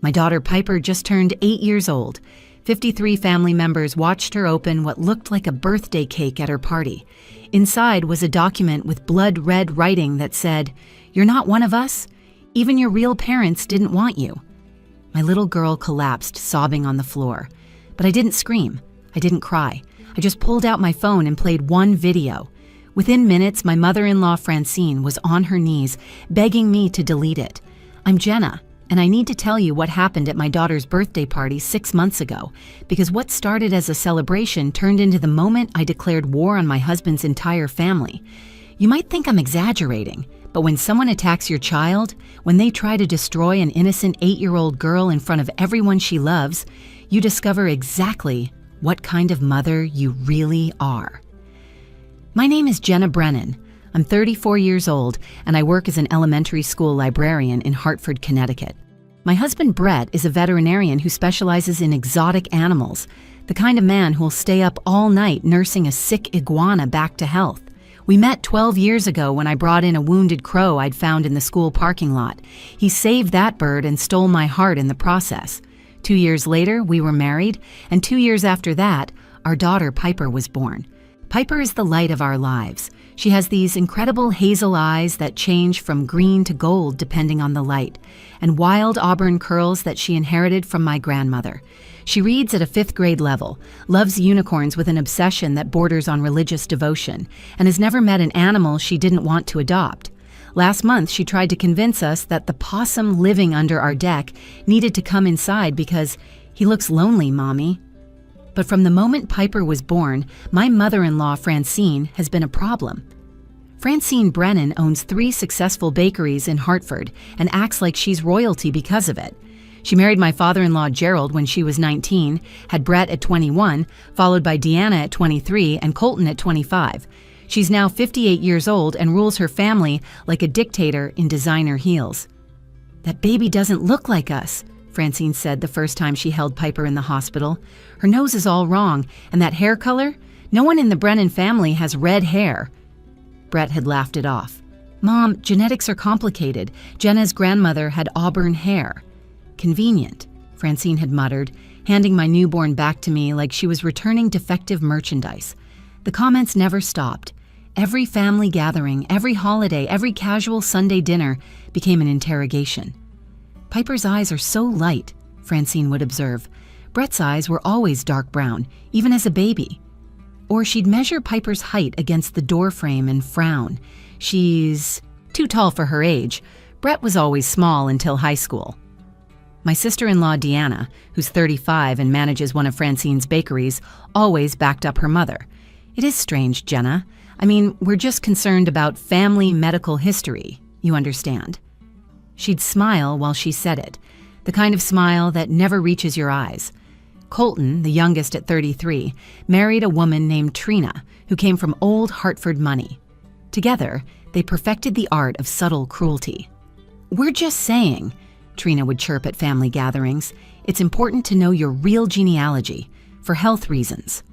My daughter Piper just turned 8 years old. 53 family members watched her open what looked like a birthday cake at her party. Inside was a document with blood-red writing that said, "You're not one of us. Even your real parents didn't want you." My little girl collapsed, sobbing on the floor. But I didn't scream. I didn't cry. I just pulled out my phone and played one video. Within minutes, my mother-in-law Francine was on her knees, begging me to delete it. "I'm Jenna, and I need to tell you what happened at my daughter's birthday party 6 months ago, because what started as a celebration turned into the moment I declared war on my husband's entire family. You might think I'm exaggerating, but when someone attacks your child, when they try to destroy an innocent 8-year-old girl in front of everyone she loves, you discover exactly what kind of mother you really are." My name is Jenna Brennan. I'm 34 years old, and I work as an elementary school librarian in Hartford, Connecticut. My husband Brett is a veterinarian who specializes in exotic animals, the kind of man who'll stay up all night nursing a sick iguana back to health. We met 12 years ago when I brought in a wounded crow I'd found in the school parking lot. He saved that bird and stole my heart in the process. 2 years later, we were married, and 2 years after that, our daughter Piper was born. Piper is the light of our lives. She has these incredible hazel eyes that change from green to gold depending on the light, and wild auburn curls that she inherited from my grandmother. She reads at a 5th grade level, loves unicorns with an obsession that borders on religious devotion, and has never met an animal she didn't want to adopt. Last month, she tried to convince us that the possum living under our deck needed to come inside because he looks lonely, Mommy. But from the moment Piper was born, my mother-in-law, Francine, has been a problem. Francine Brennan owns 3 successful bakeries in Hartford and acts like she's royalty because of it. She married my father-in-law, Gerald, when she was 19, had Brett at 21, followed by Deanna at 23 and Colton at 25. She's now 58 years old and rules her family like a dictator in designer heels. "That baby doesn't look like us," Francine said the first time she held Piper in the hospital. "Her nose is all wrong, and that hair color? No one in the Brennan family has red hair." Brett had laughed it off. "Mom, genetics are complicated. Jenna's grandmother had auburn hair." "Convenient," Francine had muttered, handing my newborn back to me like she was returning defective merchandise. The comments never stopped. Every family gathering, every holiday, every casual Sunday dinner became an interrogation. "Piper's eyes are so light," Francine would observe. "Brett's eyes were always dark brown, even as a baby." Or she'd measure Piper's height against the doorframe and frown. "She's too tall for her age." Brett was always small until high school. My sister-in-law, Deanna, who's 35 and manages one of Francine's bakeries, always backed up her mother. "It is strange, Jenna. I mean, we're just concerned about family medical history, you understand." She'd smile while she said it, the kind of smile that never reaches your eyes. Colton, the youngest at 33, married a woman named Trina, who came from old Hartford money. Together, they perfected the art of subtle cruelty. "We're just saying," Trina would chirp at family gatherings, "it's important to know your real genealogy, for health reasons."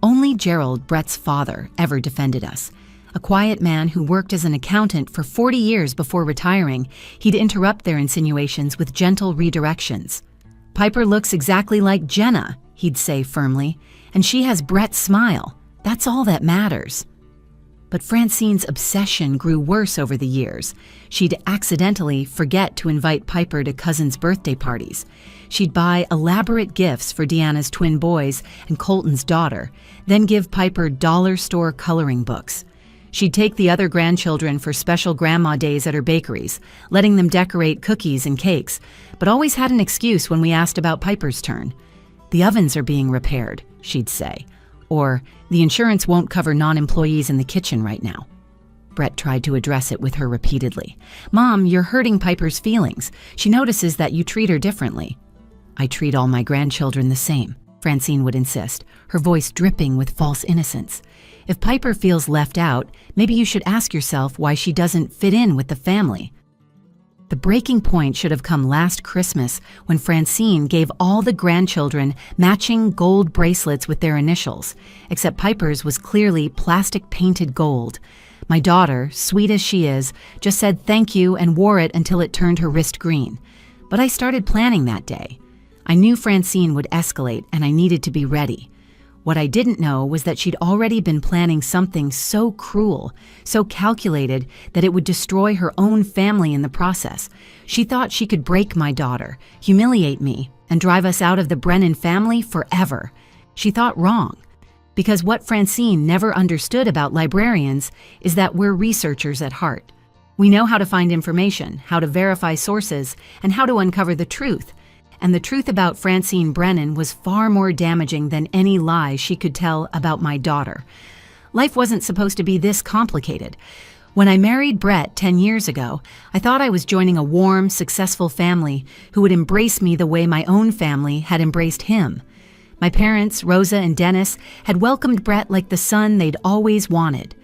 Only Gerald, Brett's father, ever defended us. A quiet man who worked as an accountant for 40 years before retiring, he'd interrupt their insinuations with gentle redirections. "Piper looks exactly like Jenna," he'd say firmly, "and she has Brett's smile. That's all that matters." But Francine's obsession grew worse over the years. She'd accidentally forget to invite Piper to cousins' birthday parties. She'd buy elaborate gifts for Deanna's twin boys and Colton's daughter, then give Piper dollar store coloring books. She'd take the other grandchildren for special grandma days at her bakeries, letting them decorate cookies and cakes, but always had an excuse when we asked about Piper's turn. "The ovens are being repaired," she'd say, or "the insurance won't cover non-employees in the kitchen right now." Brett tried to address it with her repeatedly. "Mom, you're hurting Piper's feelings. She notices that you treat her differently." "I treat all my grandchildren the same," Francine would insist, her voice dripping with false innocence. "If Piper feels left out, maybe you should ask yourself why she doesn't fit in with the family." The breaking point should have come last Christmas when Francine gave all the grandchildren matching gold bracelets with their initials, except Piper's was clearly plastic-painted gold. My daughter, sweet as she is, just said thank you and wore it until it turned her wrist green. But I started planning that day. I knew Francine would escalate and I needed to be ready. What I didn't know was that she'd already been planning something so cruel, so calculated that it would destroy her own family in the process. She thought she could break my daughter, humiliate me, and drive us out of the Brennan family forever. She thought wrong. Because what Francine never understood about librarians is that we're researchers at heart. We know how to find information, how to verify sources, and how to uncover the truth. And the truth about Francine Brennan was far more damaging than any lie she could tell about my daughter. Life wasn't supposed to be this complicated. When I married Brett 10 years ago, I thought I was joining a warm, successful family who would embrace me the way my own family had embraced him. My parents, Rosa and Dennis, had welcomed Brett like the son they'd always wanted.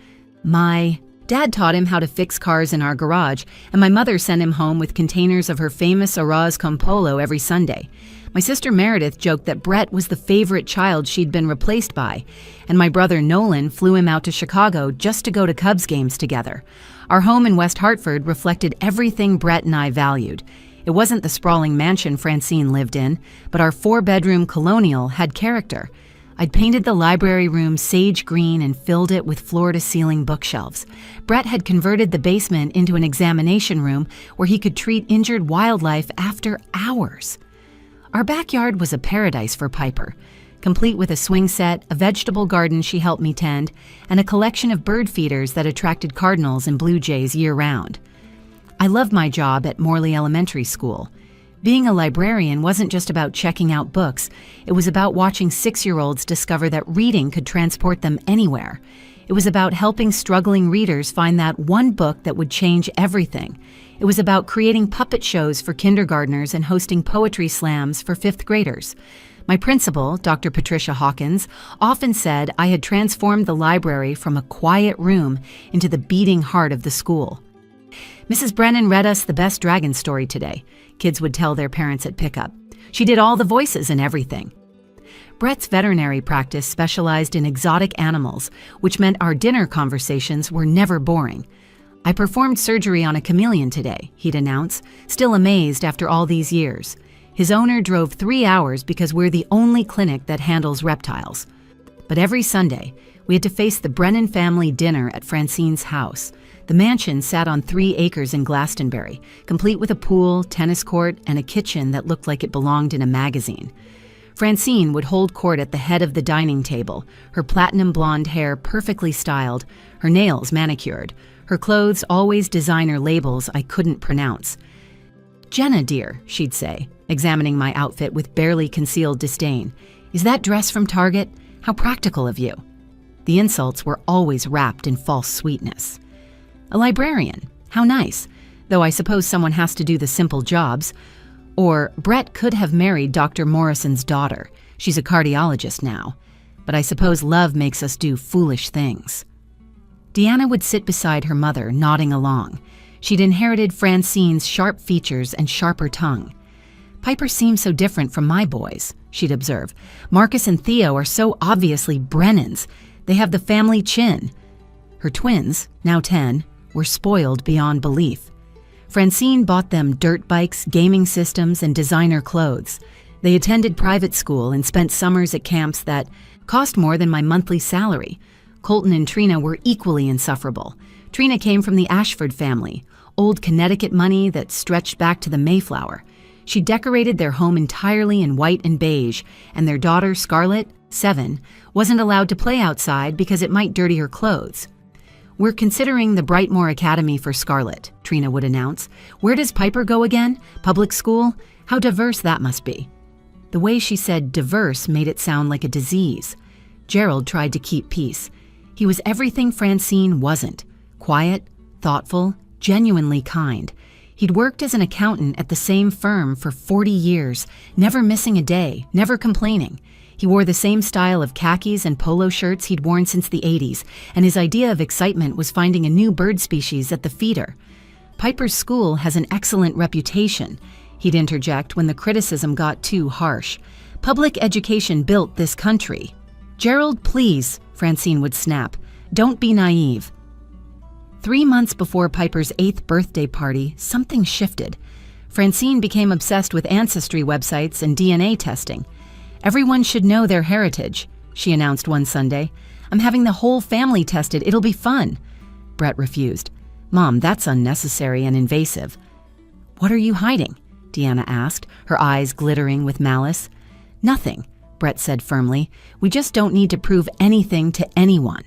My dad taught him how to fix cars in our garage, and my mother sent him home with containers of her famous arroz con pollo every Sunday. My sister Meredith joked that Brett was the favorite child she'd been replaced by, and my brother Nolan flew him out to Chicago just to go to Cubs games together. Our home in West Hartford reflected everything Brett and I valued. It wasn't the sprawling mansion Francine lived in, but our 4-bedroom colonial had character. I'd painted the library room sage green and filled it with floor-to-ceiling bookshelves. Brett had converted the basement into an examination room where he could treat injured wildlife after hours. Our backyard was a paradise for Piper, complete with a swing set, a vegetable garden she helped me tend, and a collection of bird feeders that attracted cardinals and blue jays year-round. I loved my job at Morley Elementary School. Being a librarian wasn't just about checking out books. It was about watching 6-year-olds discover that reading could transport them anywhere. It was about helping struggling readers find that one book that would change everything. It was about creating puppet shows for kindergartners and hosting poetry slams for 5th graders. My principal, Dr. Patricia Hawkins, often said I had transformed the library from a quiet room into the beating heart of the school. Mrs. Brennan read us the best dragon story today, kids would tell their parents at pickup. She did all the voices and everything. Brett's veterinary practice specialized in exotic animals, which meant our dinner conversations were never boring. I performed surgery on a chameleon today, he'd announce, still amazed after all these years. His owner drove 3 hours because we're the only clinic that handles reptiles. But every Sunday, we had to face the Brennan family dinner at Francine's house. The mansion sat on 3 acres in Glastonbury, complete with a pool, tennis court, and a kitchen that looked like it belonged in a magazine. Francine would hold court at the head of the dining table, her platinum blonde hair perfectly styled, her nails manicured, her clothes always designer labels I couldn't pronounce. "Jenna, dear," she'd say, examining my outfit with barely concealed disdain. "Is that dress from Target? How practical of you." The insults were always wrapped in false sweetness. A librarian, how nice, though I suppose someone has to do the simple jobs. Or Brett could have married Dr. Morrison's daughter. She's a cardiologist now. But I suppose love makes us do foolish things. Deanna would sit beside her mother, nodding along. She'd inherited Francine's sharp features and sharper tongue. "Piper seems so different from my boys," she'd observe. "Marcus and Theo are so obviously Brennans. They have the family chin." Her twins, now 10, were spoiled beyond belief. Francine bought them dirt bikes, gaming systems, and designer clothes. They attended private school and spent summers at camps that cost more than my monthly salary. Colton and Trina were equally insufferable. Trina came from the Ashford family, old Connecticut money that stretched back to the Mayflower. She decorated their home entirely in white and beige, and their daughter, Scarlett, 7, wasn't allowed to play outside because it might dirty her clothes. "We're considering the Brightmoor Academy for Scarlett," Trina would announce. "Where does Piper go again? Public school? How diverse that must be." The way she said diverse made it sound like a disease. Gerald tried to keep peace. He was everything Francine wasn't. Quiet, thoughtful, genuinely kind. He'd worked as an accountant at the same firm for 40 years, never missing a day, never complaining. He wore the same style of khakis and polo shirts he'd worn since the 80s, and his idea of excitement was finding a new bird species at the feeder. "Piper's school has an excellent reputation," he'd interject when the criticism got too harsh. "Public education built this country." "Gerald, please," Francine would snap. "Don't be naive." 3 months before Piper's 8th birthday party, something shifted. Francine became obsessed with ancestry websites and DNA testing. "Everyone should know their heritage," she announced one Sunday. "I'm having the whole family tested. It'll be fun." Brett refused. "Mom, that's unnecessary and invasive." "What are you hiding?" Deanna asked, her eyes glittering with malice. "Nothing," Brett said firmly. "We just don't need to prove anything to anyone."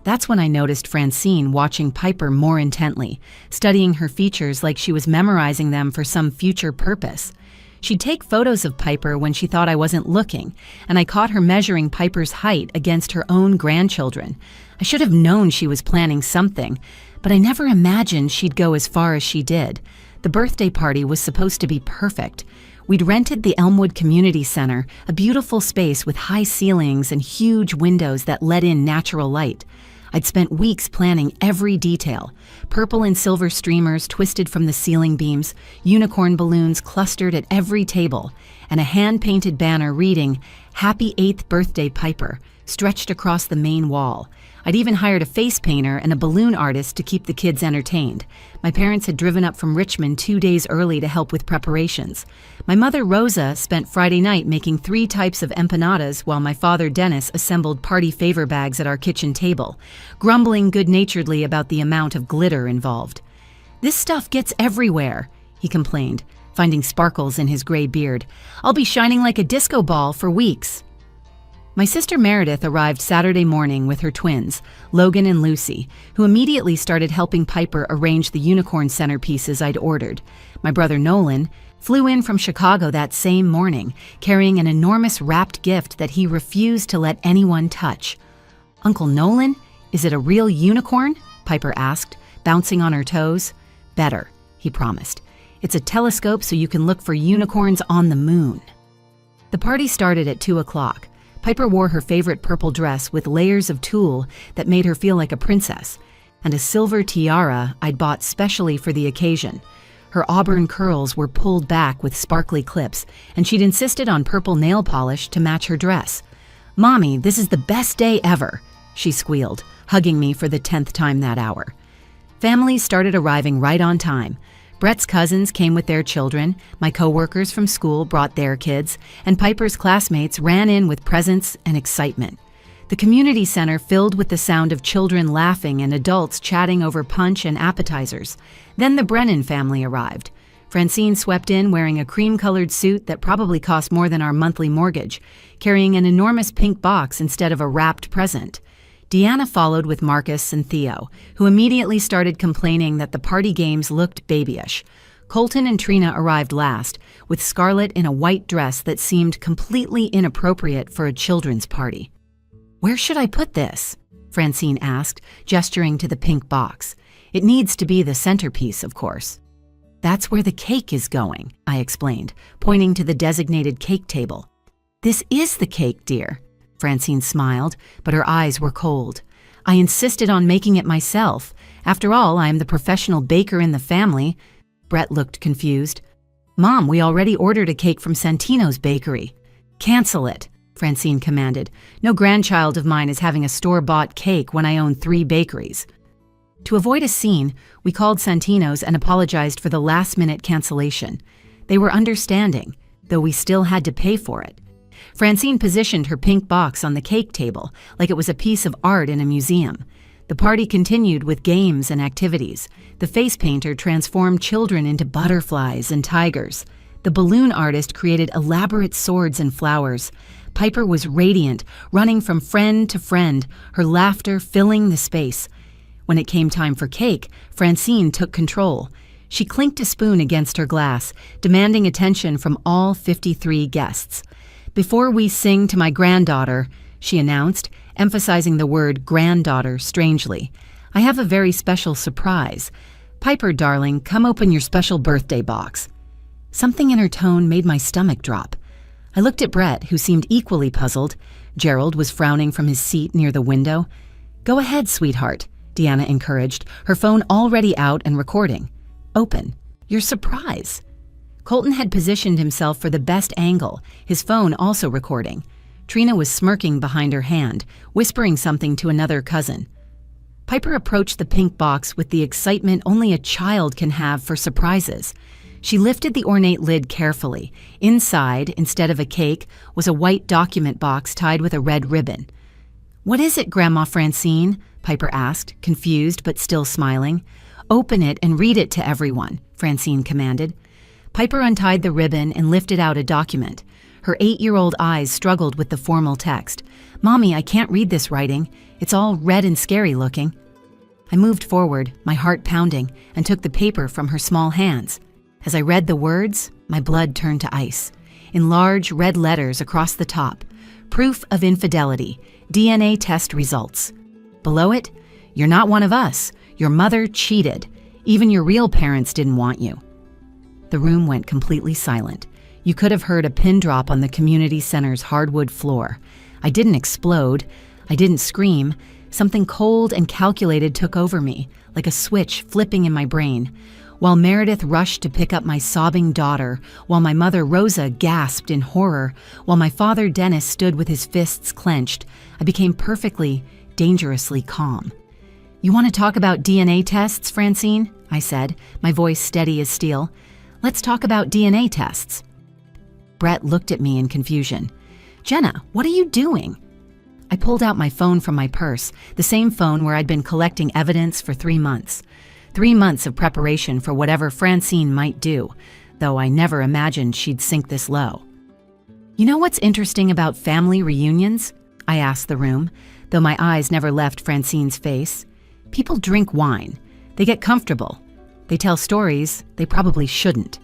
That's when I noticed Francine watching Piper more intently, studying her features like she was memorizing them for some future purpose. She'd take photos of Piper when she thought I wasn't looking, and I caught her measuring Piper's height against her own grandchildren. I should have known she was planning something, but I never imagined she'd go as far as she did. The birthday party was supposed to be perfect. We'd rented the Elmwood Community Center, a beautiful space with high ceilings and huge windows that let in natural light. I'd spent weeks planning every detail. Purple and silver streamers twisted from the ceiling beams, unicorn balloons clustered at every table, and a hand-painted banner reading, "Happy 8th Birthday Piper," stretched across the main wall. I'd even hired a face painter and a balloon artist to keep the kids entertained. My parents had driven up from Richmond 2 days early to help with preparations. My mother, Rosa, spent Friday night making 3 types of empanadas while my father, Dennis, assembled party favor bags at our kitchen table, grumbling good-naturedly about the amount of glitter involved. "This stuff gets everywhere," he complained, finding sparkles in his gray beard. "I'll be shining like a disco ball for weeks." My sister Meredith arrived Saturday morning with her twins, Logan and Lucy, who immediately started helping Piper arrange the unicorn centerpieces I'd ordered. My brother Nolan flew in from Chicago that same morning, carrying an enormous wrapped gift that he refused to let anyone touch. "Uncle Nolan, is it a real unicorn?" Piper asked, bouncing on her toes. "Better," he promised. "It's a telescope so you can look for unicorns on the moon." The party started at 2 o'clock. Piper wore her favorite purple dress with layers of tulle that made her feel like a princess, and a silver tiara I'd bought specially for the occasion. Her auburn curls were pulled back with sparkly clips, and she'd insisted on purple nail polish to match her dress. "Mommy, this is the best day ever," she squealed, hugging me for the 10th time that hour. Families started arriving right on time. Brett's cousins came with their children, my coworkers from school brought their kids, and Piper's classmates ran in with presents and excitement. The community center filled with the sound of children laughing and adults chatting over punch and appetizers. Then the Brennan family arrived. Francine swept in wearing a cream-colored suit that probably cost more than our monthly mortgage, carrying an enormous pink box instead of a wrapped present. Deanna followed with Marcus and Theo, who immediately started complaining that the party games looked babyish. Colton and Trina arrived last, with Scarlett in a white dress that seemed completely inappropriate for a children's party. "Where should I put this?" Francine asked, gesturing to the pink box. "It needs to be the centerpiece, of course." "That's where the cake is going," I explained, pointing to the designated cake table. "This is the cake, dear." Francine smiled, but her eyes were cold. "I insisted on making it myself. After all, I am the professional baker in the family." Brett looked confused. "Mom, we already ordered a cake from Santino's bakery." "Cancel it," Francine commanded. "No grandchild of mine is having a store-bought cake when I own 3 bakeries." To avoid a scene, we called Santino's and apologized for the last-minute cancellation. They were understanding, though we still had to pay for it. Francine positioned her pink box on the cake table like it was a piece of art in a museum. The party continued with games and activities. The face painter transformed children into butterflies and tigers. The balloon artist created elaborate swords and flowers. Piper was radiant, running from friend to friend, her laughter filling the space. When it came time for cake, Francine took control. She clinked a spoon against her glass, demanding attention from all 53 guests. "Before we sing to my granddaughter," she announced, emphasizing the word granddaughter strangely, "I have a very special surprise. Piper, darling, come open your special birthday box." Something in her tone made my stomach drop. I looked at Brett, who seemed equally puzzled. Gerald was frowning from his seat near the window. "Go ahead, sweetheart," Deanna encouraged, her phone already out and recording. "Open your surprise." Colton had positioned himself for the best angle, his phone also recording. Trina was smirking behind her hand, whispering something to another cousin. Piper approached the pink box with the excitement only a child can have for surprises. She lifted the ornate lid carefully. Inside, instead of a cake, was a white document box tied with a red ribbon. "What is it, Grandma Francine?" Piper asked, confused but still smiling. "Open it and read it to everyone," Francine commanded. Piper untied the ribbon and lifted out a document. Her 8-year-old eyes struggled with the formal text. "Mommy, I can't read this writing. It's all red and scary looking." I moved forward, my heart pounding, and took the paper from her small hands. As I read the words, my blood turned to ice. In large red letters across the top, "Proof of infidelity, DNA test results." Below it, "You're not one of us. Your mother cheated. Even your real parents didn't want you." The room went completely silent. You could have heard a pin drop on the community center's hardwood floor. I didn't explode. I didn't scream. Something cold and calculated took over me, like a switch flipping in my brain. While Meredith rushed to pick up my sobbing daughter, while my mother Rosa gasped in horror, while my father Dennis stood with his fists clenched, I became perfectly, dangerously calm. "You want to talk about DNA tests, Francine?" I said, my voice steady as steel. "Let's talk about DNA tests." Brett looked at me in confusion. "Jenna, what are you doing?" I pulled out my phone from my purse, the same phone where I'd been collecting evidence for 3 months. 3 months of preparation for whatever Francine might do, though I never imagined she'd sink this low. "You know what's interesting about family reunions?" I asked the room, though my eyes never left Francine's face. "People drink wine. They get comfortable. They tell stories they probably shouldn't."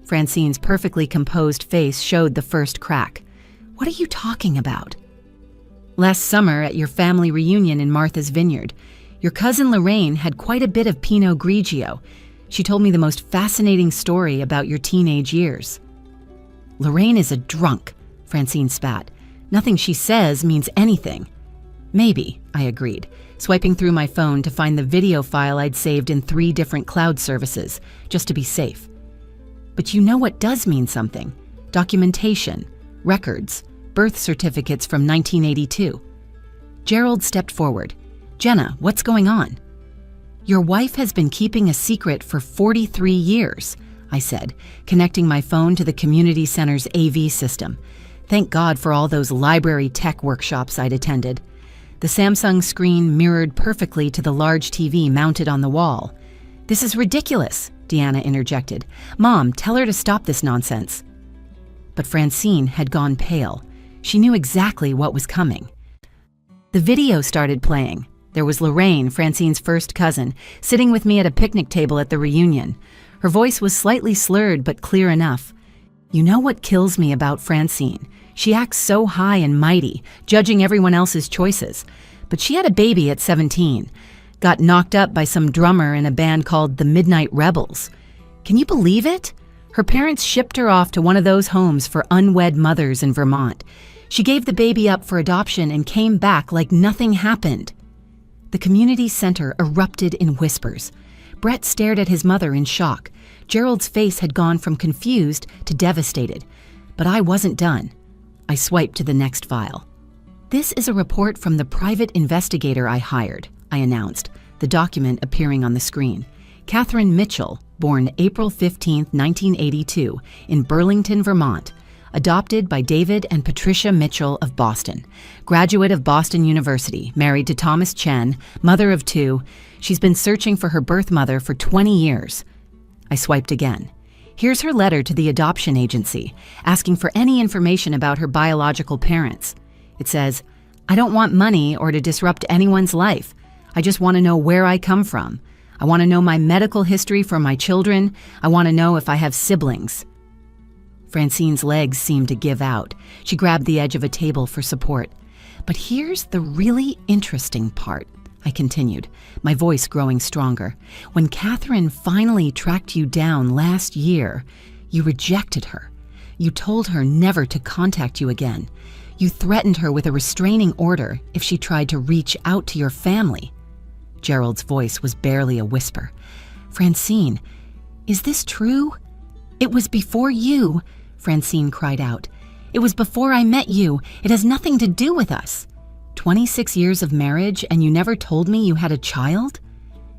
Francine's perfectly composed face showed the first crack. "What are you talking about?" "Last summer at your family reunion in Martha's Vineyard, your cousin Lorraine had quite a bit of Pinot Grigio. She told me the most fascinating story about your teenage years." "Lorraine is a drunk," Francine spat. "Nothing she says means anything." "Maybe," I agreed, swiping through my phone to find the video file I'd saved in 3 different cloud services, just to be safe. "But you know what does mean something? Documentation, records, birth certificates from 1982. Gerald stepped forward. "Jenna, what's going on?" "Your wife has been keeping a secret for 43 years, I said, connecting my phone to the community center's AV system. Thank God for all those library tech workshops I'd attended. The Samsung screen mirrored perfectly to the large TV mounted on the wall. "This is ridiculous," Deanna interjected. "Mom, tell her to stop this nonsense." But Francine had gone pale. She knew exactly what was coming. The video started playing. There was Lorraine, Francine's first cousin, sitting with me at a picnic table at the reunion. Her voice was slightly slurred but clear enough. "You know what kills me about Francine? She acts so high and mighty, judging everyone else's choices. But she had a baby at 17. Got knocked up by some drummer in a band called the Midnight Rebels. Can you believe it? Her parents shipped her off to one of those homes for unwed mothers in Vermont. She gave the baby up for adoption and came back like nothing happened." The community center erupted in whispers. Brett stared at his mother in shock. Gerald's face had gone from confused to devastated. But I wasn't done. I swiped to the next file. "This is a report from the private investigator I hired," I announced, the document appearing on the screen. "Catherine Mitchell, born April 15, 1982, in Burlington, Vermont. Adopted by David and Patricia Mitchell of Boston. Graduate of Boston University, married to Thomas Chen, mother of 2. She's been searching for her birth mother for 20 years. I swiped again. Here's her letter to the adoption agency, asking for any information about her biological parents. It says, "I don't want money or to disrupt anyone's life. I just want to know where I come from. I want to know my medical history for my children. I want to know if I have siblings." Francine's legs seemed to give out. She grabbed the edge of a table for support. "But here's the really interesting part," I continued, my voice growing stronger. "When Catherine finally tracked you down last year, you rejected her. You told her never to contact you again. You threatened her with a restraining order if she tried to reach out to your family." Gerald's voice was barely a whisper. "Francine, is this true?" "It was before you," Francine cried out. "It was before I met you. It has nothing to do with us. 26 years of marriage and you never told me you had a child?"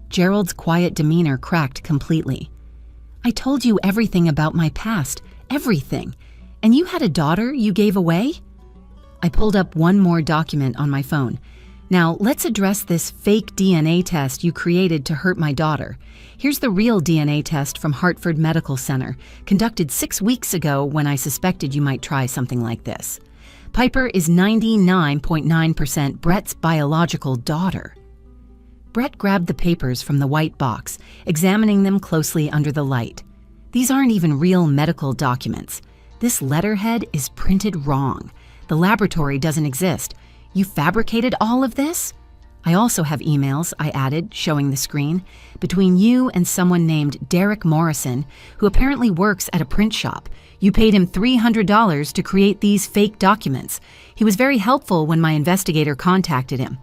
Gerald's quiet demeanor cracked completely. I told you everything about my past, everything. And you had a daughter you gave away? I pulled up one more document on my phone. Now, let's address this fake DNA test you created to hurt my daughter. Here's the real DNA test from Hartford Medical Center, conducted 6 weeks ago when I suspected you might try something like this. Piper is 99.9% Brett's biological daughter. Brett grabbed the papers from the white box, examining them closely under the light. These aren't even real medical documents. This letterhead is printed wrong. The laboratory doesn't exist. You fabricated all of this? I also have emails, I added, showing the screen, between you and someone named Derek Morrison, who apparently works at a print shop. You paid him $300 to create these fake documents. He was very helpful when my investigator contacted him.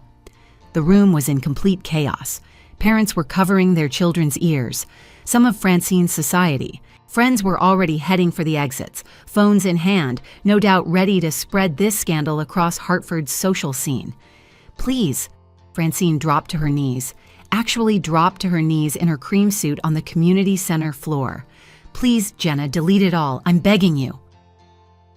The room was in complete chaos. Parents were covering their children's ears. Some of Francine's society. Friends were already heading for the exits, phones in hand, no doubt ready to spread this scandal across Hartford's social scene. Please, Francine dropped to her knees, actually dropped to her knees in her cream suit on the community center floor. Please, Jenna, delete it all. I'm begging you.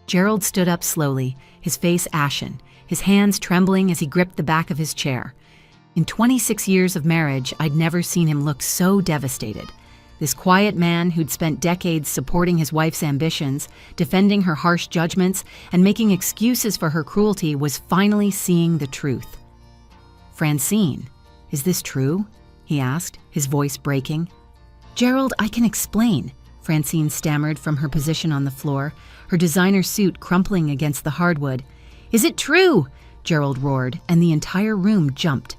Gerald stood up slowly, his face ashen, his hands trembling as he gripped the back of his chair. In 26 years of marriage, I'd never seen him look so devastated. This quiet man who'd spent decades supporting his wife's ambitions, defending her harsh judgments, and making excuses for her cruelty was finally seeing the truth. Francine, is this true? He asked, his voice breaking. Gerald, I can explain, Francine stammered from her position on the floor, her designer suit crumpling against the hardwood. Is it true? Gerald roared, and the entire room jumped.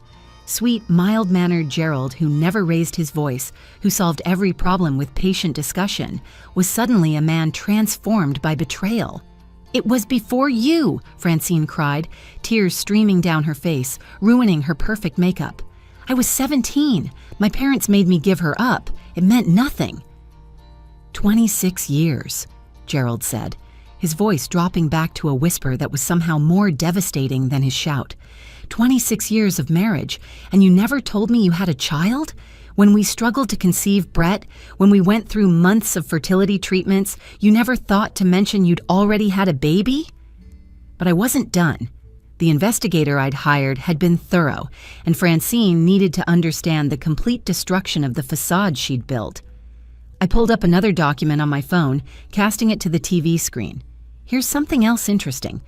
Sweet, mild-mannered Gerald, who never raised his voice, who solved every problem with patient discussion, was suddenly a man transformed by betrayal. It was before you, Francine cried, tears streaming down her face, ruining her perfect makeup. I was 17. My parents made me give her up. It meant nothing. 26 years, Gerald said, his voice dropping back to a whisper that was somehow more devastating than his shout. 26 years of marriage, and you never told me you had a child? When we struggled to conceive Brett, when we went through months of fertility treatments, you never thought to mention you'd already had a baby? But I wasn't done. The investigator I'd hired had been thorough, and Francine needed to understand the complete destruction of the facade she'd built. I pulled up another document on my phone, casting it to the TV screen. Here's something else interesting.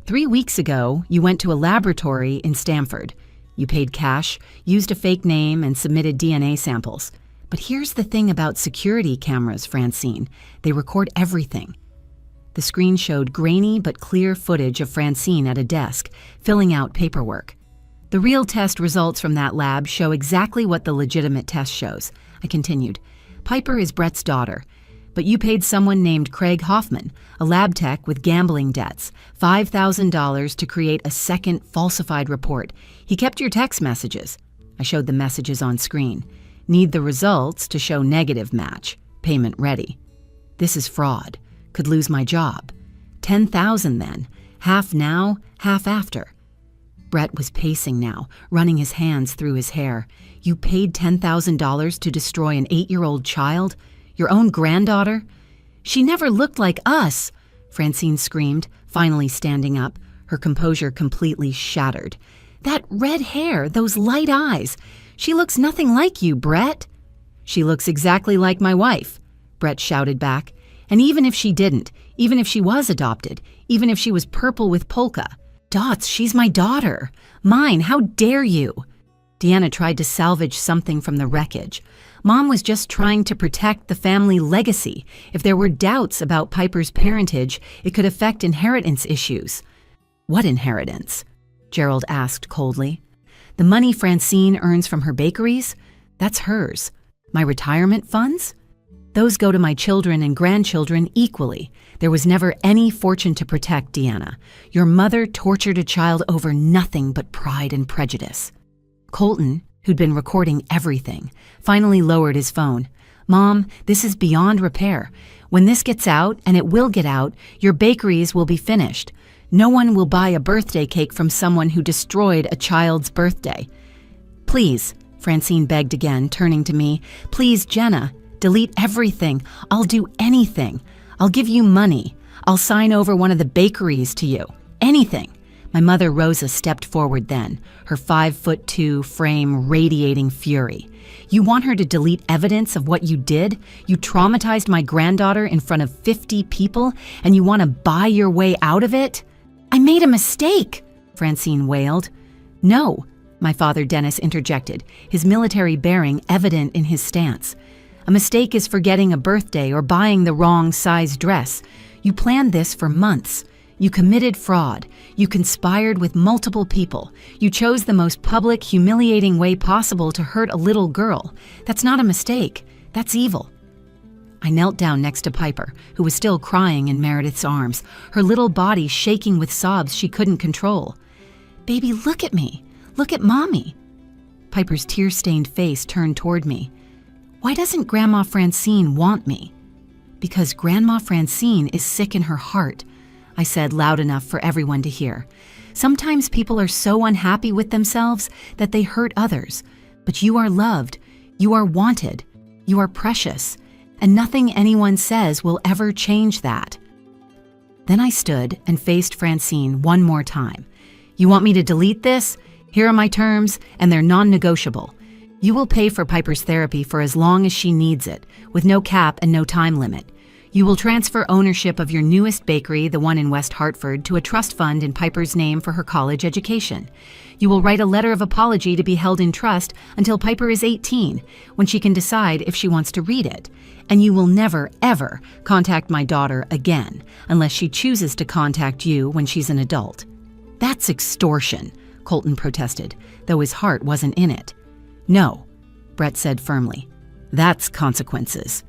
3 weeks ago, you went to a laboratory in Stamford. You paid cash, used a fake name, and submitted DNA samples. But here's the thing about security cameras, Francine. They record everything. The screen showed grainy but clear footage of Francine at a desk, filling out paperwork. The real test results from that lab show exactly what the legitimate test shows. I continued. Piper is Brett's daughter. But you paid someone named Craig Hoffman, a lab tech with gambling debts, $5,000 to create a second falsified report. He kept your text messages. I showed the messages on screen. Need the results to show negative match. Payment ready. This is fraud. Could lose my job. $10,000 then. Half now, half after. Brett was pacing now, running his hands through his hair. You paid $10,000 to destroy an 8-year-old child? Your own granddaughter? She never looked like us, Francine screamed, finally standing up, her composure completely shattered. That red hair, those light eyes. She looks nothing like you, Brett. She looks exactly like my wife, Brett shouted back. And even if she didn't, even if she was adopted, even if she was purple with polka, Dots, she's my daughter. Mine, how dare you? Deanna tried to salvage something from the wreckage. Mom was just trying to protect the family legacy. If there were doubts about Piper's parentage, it could affect inheritance issues. What inheritance? Gerald asked coldly. The money Francine earns from her bakeries? That's hers. My retirement funds? Those go to my children and grandchildren equally. There was never any fortune to protect, Deanna. Your mother tortured a child over nothing but pride and prejudice. Colton, who'd been recording everything, finally lowered his phone. Mom, this is beyond repair. When this gets out, and it will get out, your bakeries will be finished. No one will buy a birthday cake from someone who destroyed a child's birthday. Please, Francine begged again, turning to me. Please, Jenna, Delete everything. I'll do anything. I'll give you money. I'll sign over one of the bakeries to you. Anything." My mother Rosa stepped forward then, her 5'2" frame radiating fury. "You want her to delete evidence of what you did? You traumatized my granddaughter in front of 50 people, and you want to buy your way out of it?" "I made a mistake," Francine wailed. "No," my father Dennis interjected, his military bearing evident in his stance. "A mistake is forgetting a birthday or buying the wrong size dress. You planned this for months. You committed fraud. You conspired with multiple people. You chose the most public, humiliating way possible to hurt a little girl. That's not a mistake. That's evil." I knelt down next to Piper, who was still crying in Meredith's arms, her little body shaking with sobs she couldn't control. "Baby, look at me. Look at Mommy." Piper's tear-stained face turned toward me. "Why doesn't Grandma Francine want me?" "Because Grandma Francine is sick in her heart," I said loud enough for everyone to hear. "Sometimes people are so unhappy with themselves that they hurt others. But you are loved, you are wanted, you are precious, and nothing anyone says will ever change that." Then I stood and faced Francine one more time. "You want me to delete this? Here are my terms, and they're non-negotiable. You will pay for Piper's therapy for as long as she needs it, with no cap and no time limit. You will transfer ownership of your newest bakery, the one in West Hartford, to a trust fund in Piper's name for her college education. You will write a letter of apology to be held in trust until Piper is 18, when she can decide if she wants to read it. And you will never, ever contact my daughter again, unless she chooses to contact you when she's an adult." "That's extortion," Colton protested, though his heart wasn't in it. "No," Brett said firmly. "That's consequences."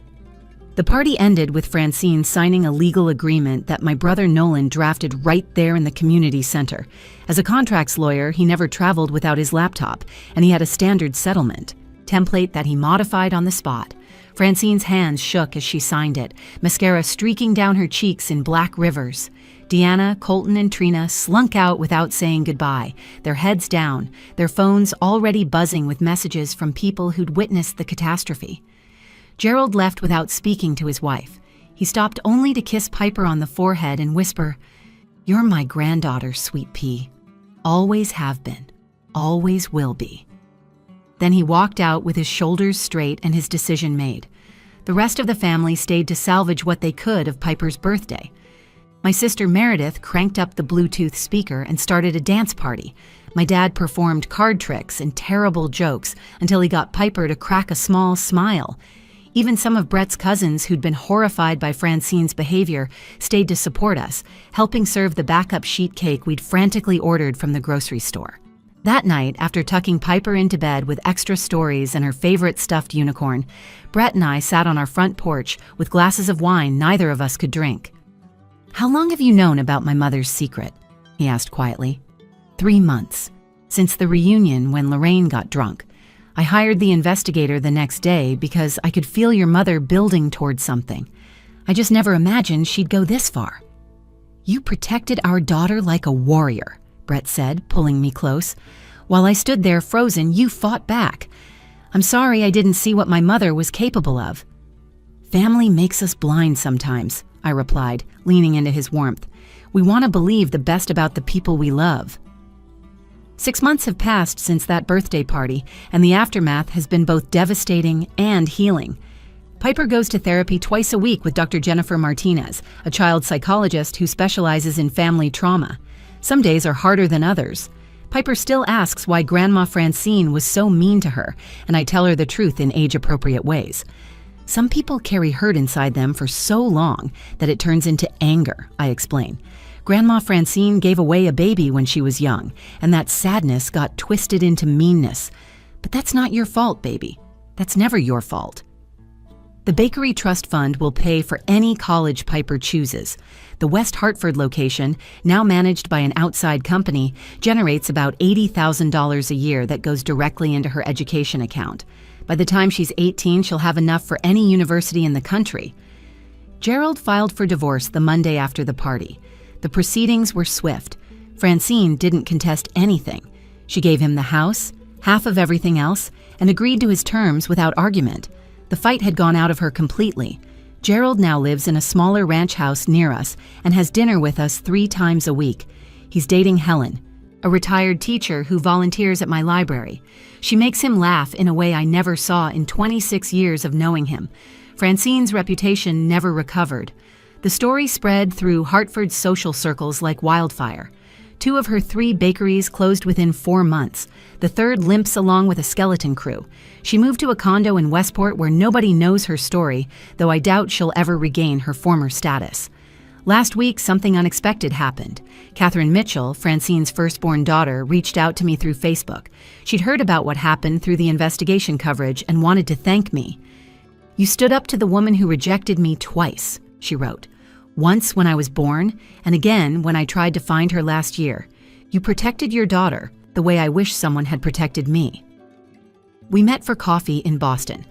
The party ended with Francine signing a legal agreement that my brother Nolan drafted right there in the community center. As a contracts lawyer, he never traveled without his laptop, and he had a standard settlement template that he modified on the spot. Francine's hands shook as she signed it, mascara streaking down her cheeks in black rivers. Deanna, Colton, and Trina slunk out without saying goodbye, their heads down, their phones already buzzing with messages from people who'd witnessed the catastrophe. Gerald left without speaking to his wife. He stopped only to kiss Piper on the forehead and whisper, "You're my granddaughter, sweet pea. Always have been. Always will be." Then he walked out with his shoulders straight and his decision made. The rest of the family stayed to salvage what they could of Piper's birthday. My sister Meredith cranked up the Bluetooth speaker and started a dance party. My dad performed card tricks and terrible jokes until he got Piper to crack a small smile. Even some of Brett's cousins who'd been horrified by Francine's behavior stayed to support us, helping serve the backup sheet cake we'd frantically ordered from the grocery store. That night, after tucking Piper into bed with extra stories and her favorite stuffed unicorn, Brett and I sat on our front porch with glasses of wine neither of us could drink. "How long have you known about my mother's secret?" he asked quietly. 3 months, since the reunion when Lorraine got drunk. I hired the investigator the next day because I could feel your mother building towards something. I just never imagined she'd go this far." "You protected our daughter like a warrior," Brett said, pulling me close. "While I stood there frozen, you fought back. I'm sorry I didn't see what my mother was capable of." "Family makes us blind sometimes," I replied, leaning into his warmth. "We want to believe the best about the people we love." 6 months have passed since that birthday party, and the aftermath has been both devastating and healing. Piper goes to therapy twice a week with Dr. Jennifer Martinez, a child psychologist who specializes in family trauma. Some days are harder than others. Piper still asks why Grandma Francine was so mean to her, and I tell her the truth in age-appropriate ways. Some people carry hurt inside them for so long that it turns into anger, I explain. Grandma Francine gave away a baby when she was young, and that sadness got twisted into meanness. But that's not your fault, baby. That's never your fault. The Bakery Trust Fund will pay for any college Piper chooses. The West Hartford location, now managed by an outside company, generates about $80,000 a year that goes directly into her education account. By the time she's 18, she'll have enough for any university in the country. Gerald filed for divorce the Monday after the party. The proceedings were swift. Francine didn't contest anything. She gave him the house, half of everything else, and agreed to his terms without argument. The fight had gone out of her completely. Gerald now lives in a smaller ranch house near us and has dinner with us 3 times a week. He's dating Helen, a retired teacher who volunteers at my library. She makes him laugh in a way I never saw in 26 years of knowing him. Francine's reputation never recovered. The story spread through Hartford's social circles like wildfire. 2 of her 3 bakeries closed within 4 months. The third limps along with a skeleton crew. She moved to a condo in Westport where nobody knows her story, though I doubt she'll ever regain her former status. Last week, something unexpected happened. Catherine Mitchell, Francine's firstborn daughter, reached out to me through Facebook. She'd heard about what happened through the investigation coverage and wanted to thank me. "You stood up to the woman who rejected me twice," she wrote. "Once when I was born, and again when I tried to find her last year. You protected your daughter the way I wish someone had protected me." We met for coffee in Boston.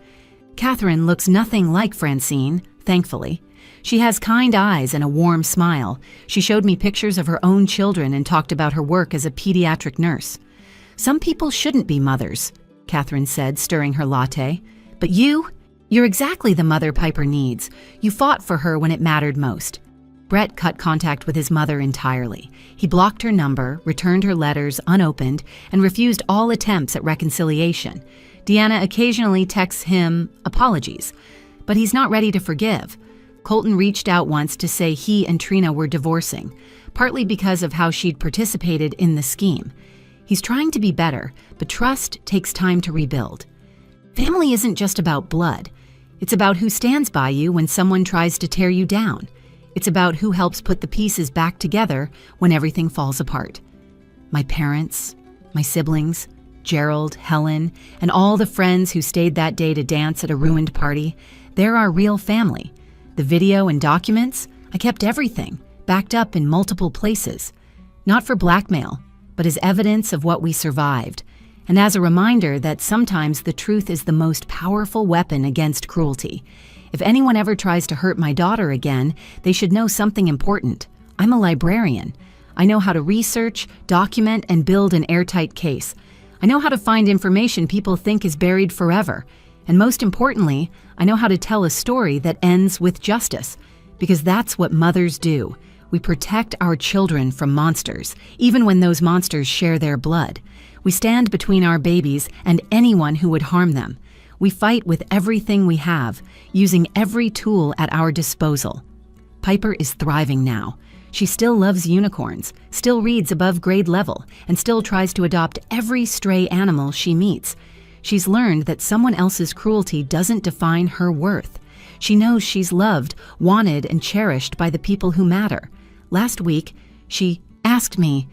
Catherine looks nothing like Francine, thankfully. She has kind eyes and a warm smile. She showed me pictures of her own children and talked about her work as a pediatric nurse. "Some people shouldn't be mothers," Catherine said, stirring her latte. "But you're exactly the mother Piper needs. You fought for her when it mattered most." Brett cut contact with his mother entirely. He blocked her number, returned her letters unopened, and refused all attempts at reconciliation. Deanna occasionally texts him apologies, but he's not ready to forgive. Colton reached out once to say he and Trina were divorcing, partly because of how she'd participated in the scheme. He's trying to be better, but trust takes time to rebuild. Family isn't just about blood. It's about who stands by you when someone tries to tear you down. It's about who helps put the pieces back together when everything falls apart. My parents, my siblings, Gerald, Helen, and all the friends who stayed that day to dance at a ruined party, they're our real family. The video and documents, I kept everything, backed up in multiple places. Not for blackmail, but as evidence of what we survived, and as a reminder that sometimes the truth is the most powerful weapon against cruelty. If anyone ever tries to hurt my daughter again, they should know something important. I'm a librarian. I know how to research, document, and build an airtight case. I know how to find information people think is buried forever. And most importantly, I know how to tell a story that ends with justice. Because that's what mothers do. We protect our children from monsters, even when those monsters share their blood. We stand between our babies and anyone who would harm them. We fight with everything we have, using every tool at our disposal. Piper is thriving now. She still loves unicorns, still reads above grade level, and still tries to adopt every stray animal she meets. She's learned that someone else's cruelty doesn't define her worth. She knows she's loved, wanted, and cherished by the people who matter. Last week, she asked me,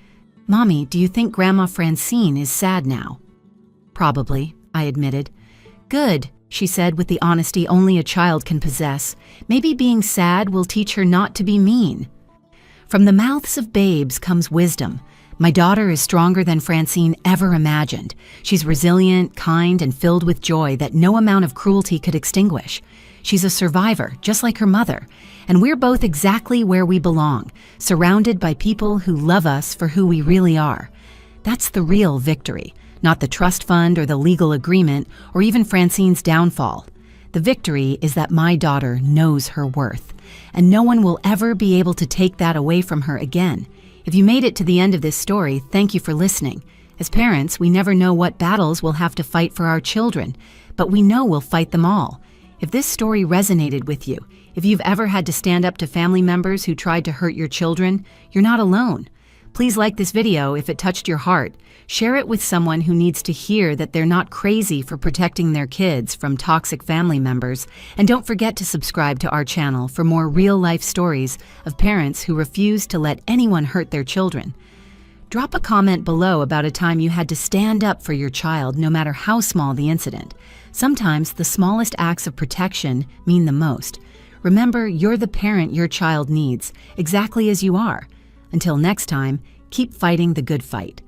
"Mommy, do you think Grandma Francine is sad now?" "Probably," I admitted. "Good," she said with the honesty only a child can possess. "Maybe being sad will teach her not to be mean." From the mouths of babes comes wisdom. My daughter is stronger than Francine ever imagined. She's resilient, kind, and filled with joy that no amount of cruelty could extinguish. She's a survivor, just like her mother. And we're both exactly where we belong, surrounded by people who love us for who we really are. That's the real victory, not the trust fund or the legal agreement, or even Francine's downfall. The victory is that my daughter knows her worth, and no one will ever be able to take that away from her again. If you made it to the end of this story, thank you for listening. As parents, we never know what battles we'll have to fight for our children, but we know we'll fight them all. If this story resonated with you, if you've ever had to stand up to family members who tried to hurt your children, you're not alone. Please like this video if it touched your heart. Share it with someone who needs to hear that they're not crazy for protecting their kids from toxic family members. And don't forget to subscribe to our channel for more real-life stories of parents who refuse to let anyone hurt their children. Drop a comment below about a time you had to stand up for your child, no matter how small the incident. Sometimes the smallest acts of protection mean the most. Remember, you're the parent your child needs, exactly as you are. Until next time, keep fighting the good fight.